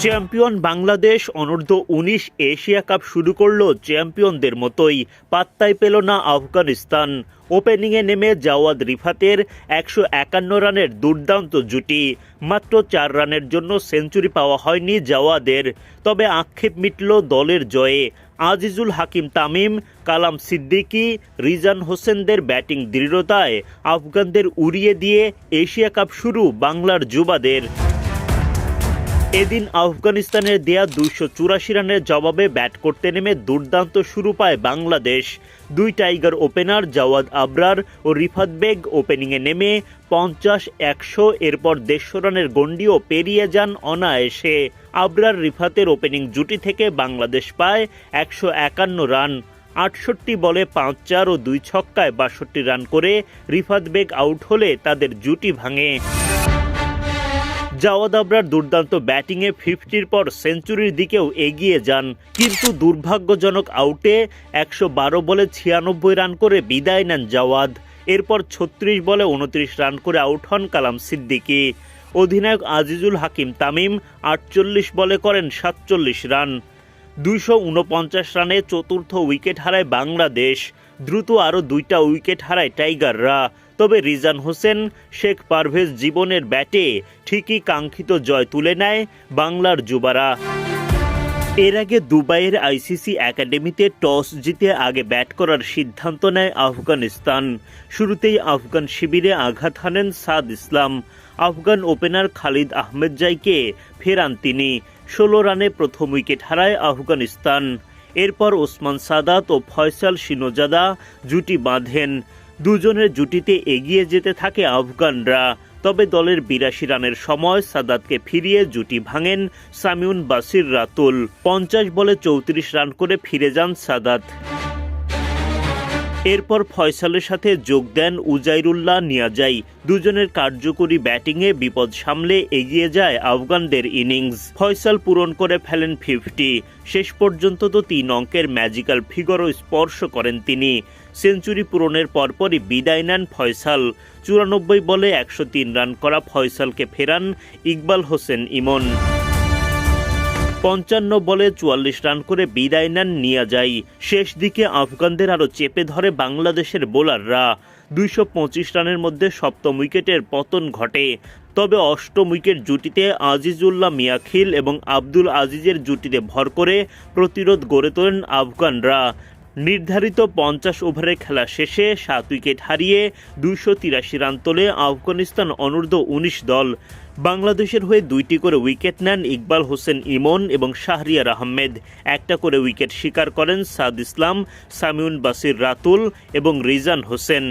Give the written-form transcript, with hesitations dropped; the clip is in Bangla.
চ্যাম্পিয়ন বাংলাদেশ অনূর্ধ্ব-19 এশিয়া কাপ শুরু করলো চ্যাম্পিয়নদের মতোই, পাত্তাই পেল না আফগানিস্তান। ওপেনিংয়ে নেমে জাওয়াদ রিফাতের 151 রানের দুর্দান্ত জুটি। মাত্র 4 রানের জন্য সেঞ্চুরি পাওয়া হয়নি জাওয়াদের, তবে আক্ষেপ মিটল দলের জয়ে। আজিজুল হাকিম তামিম, কালাম সিদ্দিকী, রিজান হোসেনদের ব্যাটিং দৃঢ়তায় আফগানদের উড়িয়ে দিয়ে এশিয়া কাপ শুরু বাংলার যুবাদের। এদিন আফগানিস্তানের দেয়া 284 রানের জবাবে ব্যাট করতে নেমে দুর্দান্ত শুরু পায় বাংলাদেশ। দুই টাইগার ওপেনার জাওয়াদ আবরার ও রিফাত বেগ ওপেনিংয়ে নেমে 50-100 এরপর 150 রানের গন্ডিও পেরিয়ে যান অনায়াসে। আবরার রিফাতের ওপেনিং জুটি থেকে বাংলাদেশ পায় 151 রান। 68 বলে 5-4 ও 2 ছক্কায় 62 রান করে রিফাত বেগ আউট হলে তাদের জুটি ভাঙে। জাওয়াদ আবরার দুর্দান্ত ব্যাটিংয়ে 50-র পর সেঞ্চুরির দিকেও এগিয়ে যান, কিন্তু দুর্ভাগ্যজনক আউটে 112 বলে 96 রান করে বিদায় নেন জাওয়াদ। এরপর 36 বলে 29 রান করে আউট হন কালাম সিদ্দিকী। অধিনায়ক আজিজুল হাকিম তামিম 48 বলে করেন 47 রান। 249 রানে চতুর্থ উইকেট হারায় বাংলাদেশ। দ্রুত আরও 2টা উইকেট হারায় টাইগাররা। তবে রিজান হোসেন, শেখ পারভেজ জীবনের ব্যাটে ঠিকই কাঙ্ক্ষিত জয় তুলে নেয় বাংলার যুবারা। এর আগে দুবাইয়ের আইসিসি একাডেমিতে টস জিতে আগে ব্যাট করার সিদ্ধান্ত নেয় আফগানিস্তান। শুরুতেই আফগান শিবিরে আঘাত হানেন সাদ ইসলাম। আফগান ওপেনার খালিদ আহমেদজাইকে ফেরান তিনি। 16 রানে প্রথম উইকেট হারায় আফগানিস্তান। এরপর ওসমান সাদাত ও ফয়সাল শিনোজাদা জুটি বাঁধেন। দুজনের জুটিতে এগিয়ে যেতে থাকে আফগানরা। তবে দলের 82 রানের সময় সাদাতকে ফিরিয়ে জুটি ভাঙেন সামিউন বাসির রাতুল। 50 বলে 34 রান করে ফিরে যান সাদাত। এরপর ফয়সালের সাথে যোগ দেন উজাইরুল্লাহ নিয়াজাই। দুজনের কার্যকরী ব্যাটিংয়ে বিপদ সামলে এগিয়ে যায় আফগানদের ইনিংস। ফয়সাল পূরণ করে ফেলেন 50। শেষ পর্যন্ত তো 3 অঙ্কের ম্যাজিক্যাল ফিগারও স্পর্শ করেন তিনি। সেঞ্চুরি পূরণের পরপরই বিদায় নেন ফয়সাল। 94 বলে 103 রান করা ফয়সালকে ফেরান ইকবাল হোসেন ইমন। 55 বলে 44 রান করে বিদায় নেন নিয়াজাই। শেষ দিকে আফগানদের আরও চেপে ধরে বাংলাদেশের বোলাররা। 225 রানের মধ্যে সপ্তম উইকেটের পতন ঘটে। তবে অষ্টম উইকেট জুটিতে আজিজুল্লাহ মিয়াখিল এবং আব্দুল আজিজের জুটিতে ভর করে প্রতিরোধ গড়ে তোলেন আফগানরা। নির্ধারিত 50 ওভারের খেলা শেষে 7 উইকেট হারিয়ে 283 রান তোলে আফগানিস্তান অনূর্ধ্ব-19 দল। বাংলাদেশের হয়ে 2টি করে উইকেট নেন ইকবাল হোসেন ইমন এবং শাহরিয়ার আহমেদ। একটা করে উইকেট শিকার করেন সাদ ইসলাম, সামিউন বাসির রাতুল এবং রিজান হোসেন।